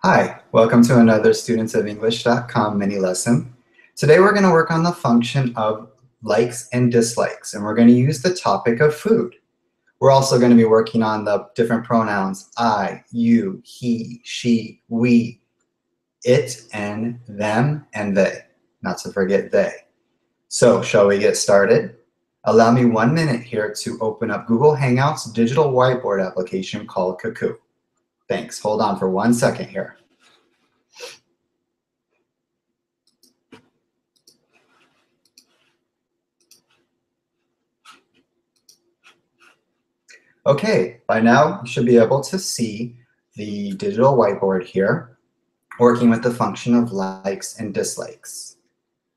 Hi, welcome to another studentsoфenglish.com mini lesson. Today we're going to work on the function of likes and dislikes, and we're going to use the topic of food. We're also going to be working on the different pronouns I, you, he, she, we, it, and them, and they. Not to forget they. So, shall we get started? Allow me 1 minute here to open up Google Hangouts digital whiteboard application called Kaku. Thanks. Hold on for 1 second here. Okay, by now you should be able to see the digital whiteboard here, working with the function of likes and dislikes.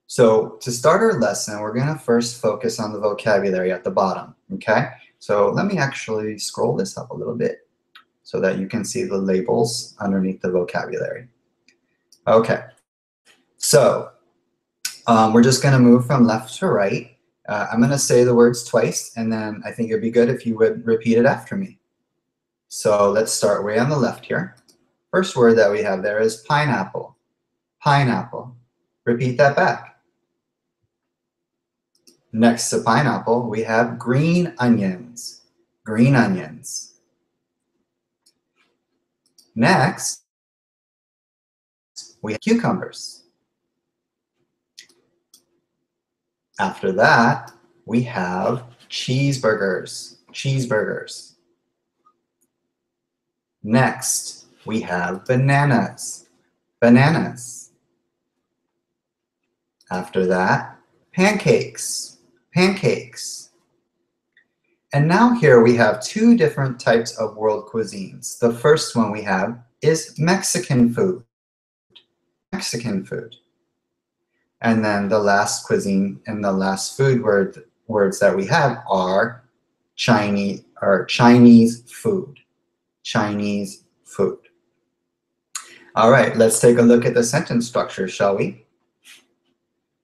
So to start our lesson, we're going to first focus on the vocabulary at the bottom, okay? So let me actually scroll this up a little bit so that you can see the labels underneath the vocabulary. Okay, so we're just going to move from left to right. I'm going to say the words twice, and then I think it'd be good if you would repeat it after me. So let's start way on the left here. First word that we have there is pineapple. Pineapple. Repeat that back. Next to pineapple, we have green onions. Green onions. Next, we have cucumbers. After that, we have cheeseburgers. Cheeseburgers. Next, we have bananas. Bananas. After that, pancakes. Pancakes. And now here we have two different types of world cuisines. The first one we have is Mexican food. Mexican food. And then the last cuisine and the last food words that we have are Chinese food. Chinese food. All right, let's take a look at the sentence structure, shall we?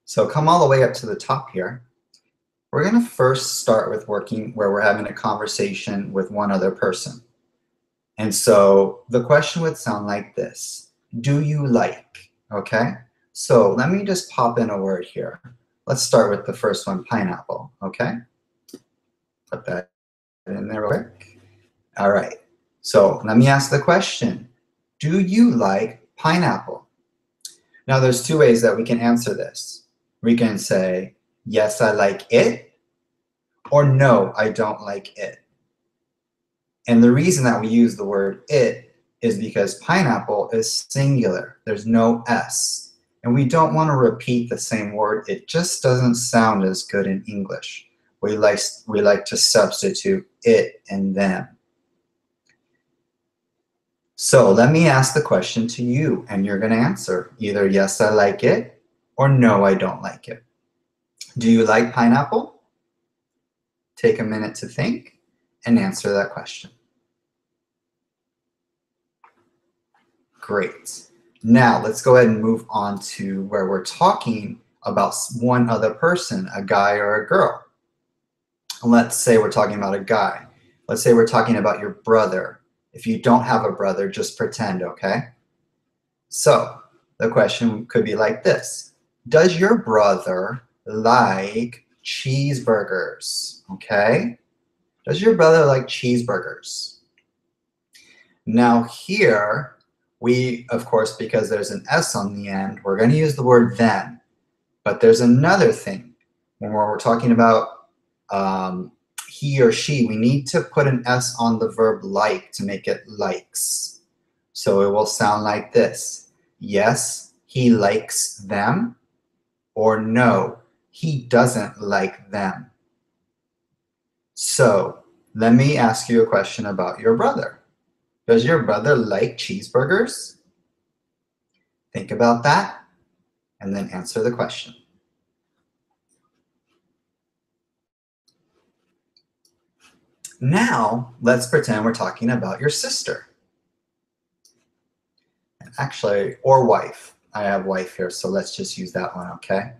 So come all the way up to the top here. We're going to first start with working where we're having a conversation with one other person. And so the question would sound like this. Do you like? Okay? So let me just pop in a word here. Let's start with the first one, pineapple. Okay? Put that in there real quick. All right. So let me ask the question. Do you like pineapple? Now there's two ways that we can answer this. We can say, yes, I like it, or no, I don't like it. And the reason that we use the word it is because pineapple is singular. There's no S. And we don't want to repeat the same word. It just doesn't sound as good in English. We like to substitute it and them. So let me ask the question to you, and you're going to answer either yes, I like it, or no, I don't like it. Do you like pineapple? Take a minute to think and answer that question. Great. Now let's go ahead and move on to where we're talking about one other person, a guy or a girl. Let's say we're talking about a guy. Let's say we're talking about your brother. If you don't have a brother, just pretend, okay? So the question could be like this. Does your brother like cheeseburgers? Okay? Does your brother like cheeseburgers? Now here, we, of course, because there's an S on the end, we're going to use the word them. But there's another thing. When we're talking about he or she, we need to put an S on the verb like to make it likes. So it will sound like this. Yes, he likes them. Or no, he doesn't like them. So let me ask you a question about your brother. Does your brother like cheeseburgers? Think about that and then answer the question. Now, let's pretend we're talking about your sister. Actually, or wife. I have wife here, so let's just use that one, okay?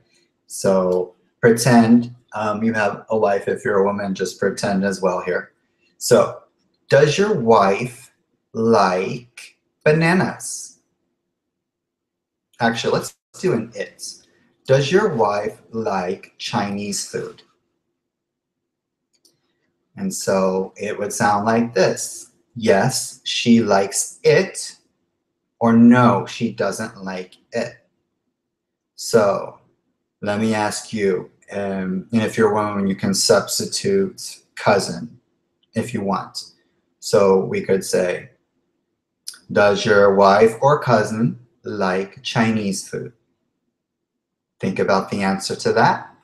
So pretend you have a wife. If you're a woman, just pretend as well here. So does your wife like bananas? Actually, let's do an it. Does your wife like Chinese food? And so it would sound like this. Yes, she likes it, or no, she doesn't like it. So let me ask you, and if you're a woman, you can substitute cousin if you want. So we could say, does your wife or cousin like Chinese food? Think about the answer to that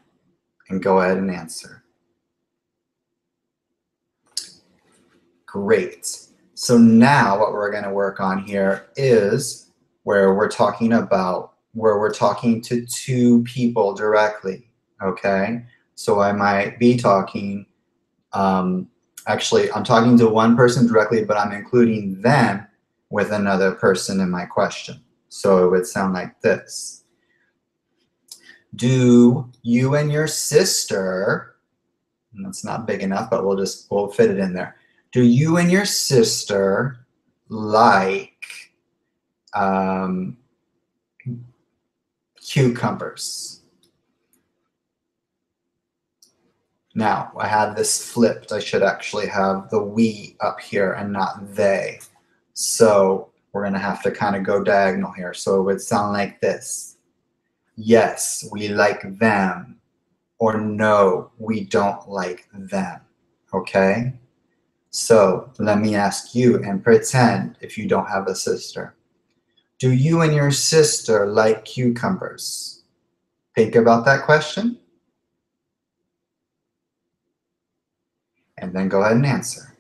and go ahead and answer. Great. So now what we're going to work on here is where we're talking to two people directly, okay? So I might be talking, actually I'm talking to one person directly, but I'm including them with another person in my question. So it would sound like this. Do you and your sister, and that's not big enough, but we'll fit it in there. Do you and your sister like cucumbers? Now, I have this flipped. I should actually have the we up here and not they. So we're going to have to kind of go diagonal here. So it would sound like this. Yes, we like them. Or no, we don't like them. Okay? So let me ask you, and pretend if you don't have a sister. Do you and your sister like cucumbers? Think about that question. And then go ahead and answer.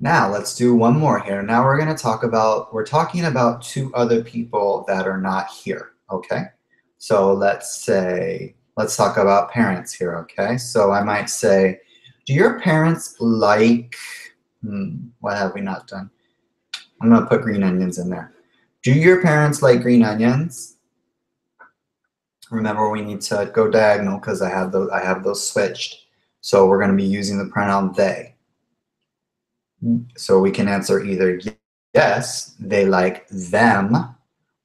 Now let's do one more here. Now we're talking about two other people that are not here, okay? So let's talk about parents here, okay? So I might say, do your parents like, what have we not done? I'm gonna put green onions in there. Do your parents like green onions? Remember, we need to go diagonal because I have those switched. So we're gonna be using the pronoun they. So we can answer either yes, they like them,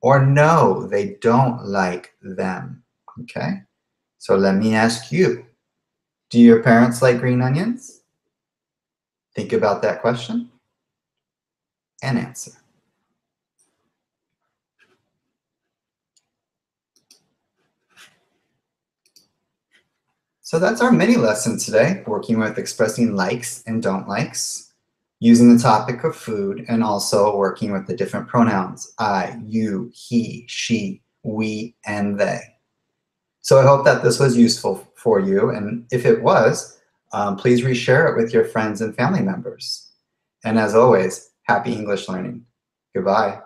or no, they don't like them, okay? So let me ask you, do your parents like green onions? Think about that question and answer. So that's our mini lesson today, working with expressing likes and don't likes, using the topic of food, and also working with the different pronouns, I, you, he, she, we, and they. So I hope that this was useful for you, and if it was, please reshare it with your friends and family members. And as always, happy English learning. Goodbye.